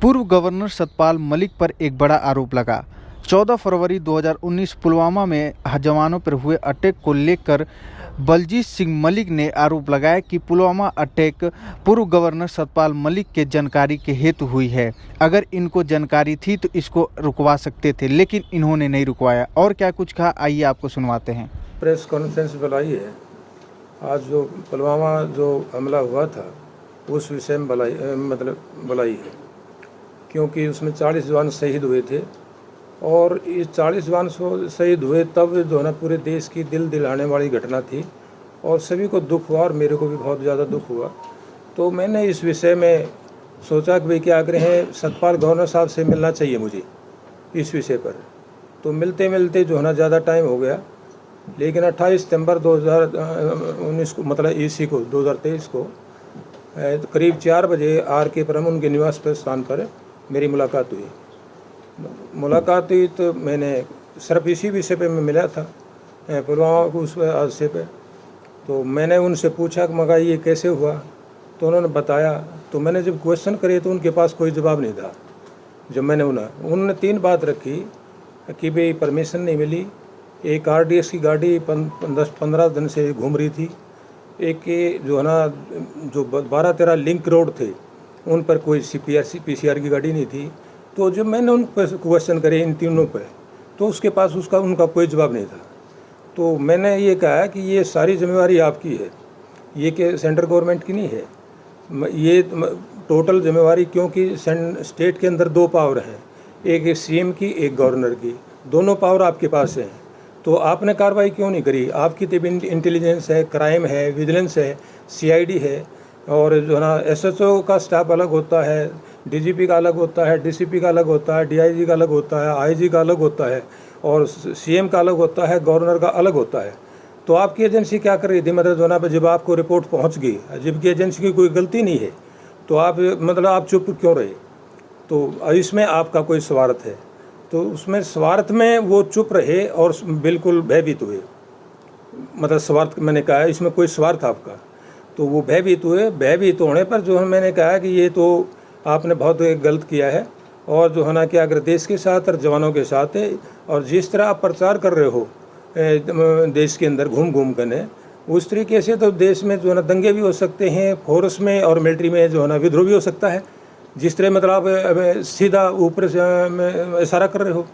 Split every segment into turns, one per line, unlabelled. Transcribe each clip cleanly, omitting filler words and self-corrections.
पूर्व गवर्नर सतपाल मलिक पर एक बड़ा आरोप लगा। 14 फरवरी 2019 पुलवामा में जवानों पर हुए अटैक को लेकर बलजीत सिंह मलिक ने आरोप लगाया कि पुलवामा अटैक पूर्व गवर्नर सतपाल मलिक के जानकारी के हेतु हुई है। अगर इनको जानकारी थी तो इसको रुकवा सकते थे, लेकिन इन्होंने नहीं रुकवाया। और क्या कुछ कहा, आइए आपको सुनवाते हैं।
प्रेस कॉन्फ्रेंस बुलाई है। आज जो पुलवामा जो हमला हुआ था उस विषय में बुलाई है, क्योंकि उसमें 40 जवान शहीद हुए थे और ये 40 जवान शहीद हुए तब जो है ना पूरे देश की दिल दिलाने वाली घटना थी और सभी को दुख हुआ और मेरे को भी बहुत ज़्यादा दुख हुआ। तो मैंने इस विषय में सोचा कि भाई क्या आग्रह है, सतपाल गवर्नर साहब से मिलना चाहिए मुझे इस विषय पर। तो मिलते मिलते जो है ना ज़्यादा टाइम हो गया, लेकिन 28 सितंबर 2019 को ईसी को 2023 को करीब 4 बजे RK पुरम उनके निवास पर स्थान पर मेरी मुलाकात हुई। तो मैंने सिर्फ इसी विषय पे मैं मिला था, पुलवामा को उस हादसे पे। तो मैंने उनसे पूछा कि मगर ये कैसे हुआ, तो उन्होंने बताया। तो मैंने जब क्वेश्चन करे तो उनके पास कोई जवाब नहीं था। जब मैंने उन्होंने 3 बात रखी कि भाई परमिशन नहीं मिली, एक RDS की गाड़ी 10-15 दिन से घूम रही थी, एक जो है ना जो 12-13 लिंक रोड थे उन पर कोई PCR की गाड़ी नहीं थी। तो जब मैंने उन पर क्वेश्चन करे इन तीनों पर, तो उसके पास उनका कोई जवाब नहीं था। तो मैंने ये कहा कि ये सारी जिम्मेवारी आपकी है, ये कि सेंट्रल गवर्नमेंट की नहीं है, ये टोटल जिम्मेवारी, क्योंकि स्टेट के अंदर 2 पावर हैं, एक CM की, एक गवर्नर की, दोनों पावर आपके पास हैं। तो आपने कार्रवाई क्यों नहीं करी? आपकी तो इंटेलिजेंस है, क्राइम है, विजिलेंस है, CID है, और जो है ना SHO का स्टाफ अलग होता है, DGP का अलग होता है, DCP का अलग होता है, DIG का अलग होता है, IG का अलग होता है, और CM का अलग होता है, गवर्नर का अलग होता है। तो आपकी एजेंसी क्या कर रही थी? जो है ना जब आपको रिपोर्ट पहुंच गई, जबकि एजेंसी की कोई गलती नहीं है, तो आप चुप क्यों रहे? तो इसमें आपका कोई स्वार्थ है। तो उसमें स्वार्थ में वो चुप रहे और बिल्कुल भयभीत हुए। स्वार्थ मैंने कहा है, इसमें कोई स्वार्थ आपका, तो वो भयभीत हुए। भयभीत होने पर जो है मैंने कहा कि ये तो आपने बहुत गलत किया है, और जो है ना कि अगर देश के साथ और जवानों के साथ है, और जिस तरह आप प्रचार कर रहे हो देश के अंदर घूम घूम कर, उस तरीके से तो देश में जो है ना दंगे भी हो सकते हैं, फोर्स में और मिलिट्री में जो है ना विद्रोह भी हो सकता है, जिस तरह आप सीधा ऊपर से इशारा कर रहे हो।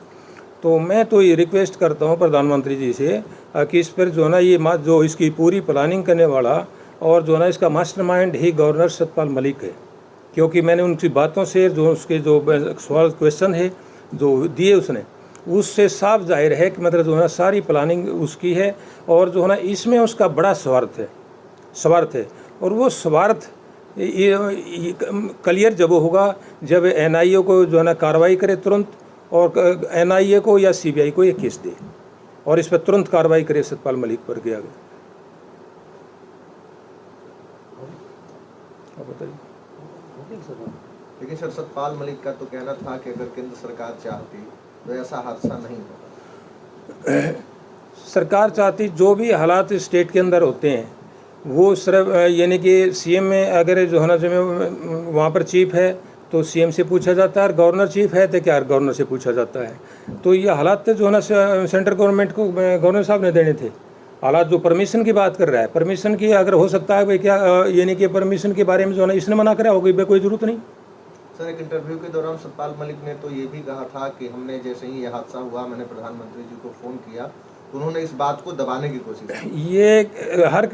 तो मैं तो ये रिक्वेस्ट करता हूँ प्रधानमंत्री जी से कि इस पर जो है ना ये जो इसकी पूरी प्लानिंग करने वाला और जो है ना इसका मास्टरमाइंड ही गवर्नर सतपाल मलिक है, क्योंकि मैंने उनकी बातों से जो उसके जो सवाल क्वेश्चन है जो दिए उसने, उससे साफ जाहिर है कि जो है ना सारी प्लानिंग उसकी है, और जो है ना इसमें उसका बड़ा स्वार्थ है। और वो स्वार्थ ये क्लियर जब होगा जब NIA को जो है ना कार्रवाई करे तुरंत, और NIA को या CBI को ये केस दे और इस पर तुरंत कार्रवाई करे सतपाल मलिक पर किया गया। बताइए।
लेकिन सर, सतपाल मलिक का तो कहना था कि अगर केंद्र सरकार चाहती तो ऐसा हादसा नहीं होता।
सरकार चाहती, जो भी हालात स्टेट के अंदर होते हैं वो सिर्फ यानी कि CM में अगर जो है ना जो वहाँ पर चीफ है तो CM से पूछा जाता है, और गवर्नर चीफ है तो क्या गवर्नर से पूछा जाता है। तो ये हालात जो है ना सेंट्रल गवर्नमेंट को गवर्नर साहब ने देने थे। हालात जो परमिशन की बात कर रहा है, परमिशन की अगर हो सकता है भाई क्या यानी कि परमिशन के बारे में जो है ना इसने मना करा होगी, कोई ज़रूरत नहीं।
सर, एक इंटरव्यू के दौरान सतपाल मलिक ने तो ये भी कहा था कि हमने जैसे ही ये हादसा हुआ मैंने प्रधानमंत्री जी को फ़ोन किया, उन्होंने इस बात को दबाने की कोशिश की।
ये हर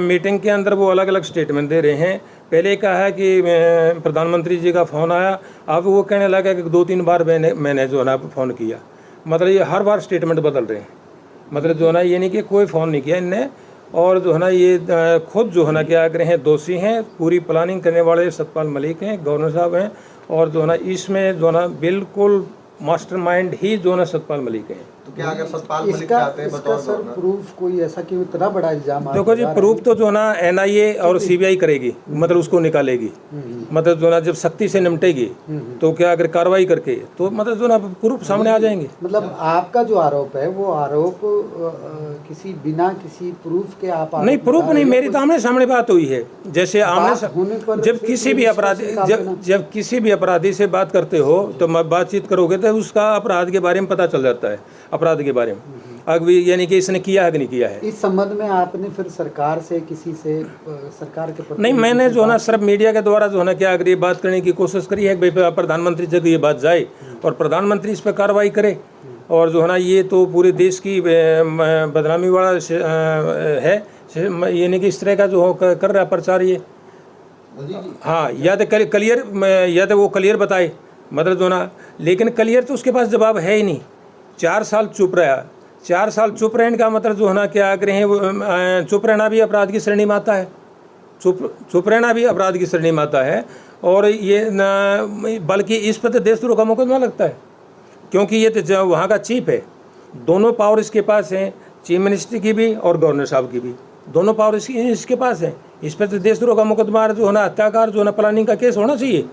मीटिंग के अंदर वो अलग अलग स्टेटमेंट दे रहे हैं। पहले कहा है कि प्रधानमंत्री जी का फ़ोन आया, अब वो कहने लगा कि 2-3 बार मैंने जो है ना फ़ोन किया। ये हर बार स्टेटमेंट बदल रहे हैं। जो है ना ये नहीं कि कोई फ़ोन नहीं किया इनने, और जो है ना ये खुद जो है ना क्या कह रहे हैं दोषी हैं। पूरी प्लानिंग करने वाले सतपाल मलिक हैं, गवर्नर साहब हैं, और जो है ना इसमें जो है ना बिल्कुल मास्टरमाइंड ही जो है सतपाल मलिक है।
तो क्या अगर सतपाल मलिक चाहते हैं बतौर
सर
गवर्नर?
प्रूफ कोई ऐसा कि इतना बड़ा इल्जाम आप
देखो जी,
लगा रहे
प्रूफ
हैं?
तो जो है ना एनआईए और सीबीआई करेगी, मतलब उसको निकालेगी, मतलब जो है ना जब सख्ती से निपटेगी तो क्या अगर कार्रवाई करके तो मतलब जो है ना प्रूफ सामने आ जाएंगे।
मतलब आपका जो आरोप है वो आरोप किसी बिना किसी प्रूफ के आप आरोप
नहीं, प्रूफ
लगा
नहीं,
रहे हैं?
मेरी तो आमने सामने बात हुई है। जैसे
बात होने
आमने
पर
जब
फिर
किसी भी
पुलिस
अपराधी
को शिकायत देना।
जब किसी भी अपराधी से बात करते हो तो बातचीत करोगे तो उसका अपराध के बारे में पता चल जाता है, अपराध के बारे में अभी यानी कि इसने किया है कि नहीं किया है।
इस संबंध में आपने फिर सरकार से किसी से सरकार के
नहीं, मैंने जो है ना सिर्फ मीडिया के द्वारा जो है ना क्या अगर ये बात करने की कोशिश करी है कि भाई प्रधानमंत्री तक ये बात जाए और प्रधानमंत्री इस पर कार्रवाई करे, और जो है ना ये तो पूरे देश की बदनामी वाला है, यानी कि इस तरह का जो कर रहा है प्रचार ये। हाँ, या तो वो क्लियर बताए, मतलब जो ना, लेकिन क्लियर तो उसके पास जवाब है ही नहीं। 4 साल चुप रहा, 4 साल चुप रहने का मतलब जो है ना क्या करें, चुप रहना भी अपराध की श्रेणी में आता है, चुप रहना भी अपराध की श्रेणी में आता है। और ये बल्कि इस पर तो देशद्रोह का मुकदमा लगता है, क्योंकि ये तो वहाँ का चीफ है, दोनों पावर इसके पास हैं, चीफ मिनिस्टर की भी और गवर्नर साहब की भी, दोनों पावर इसके पास हैं। इस पर तो देशद्रोह का मुकदमा जो है ना, हत्याकार जो है ना, प्लानिंग का केस होना चाहिए।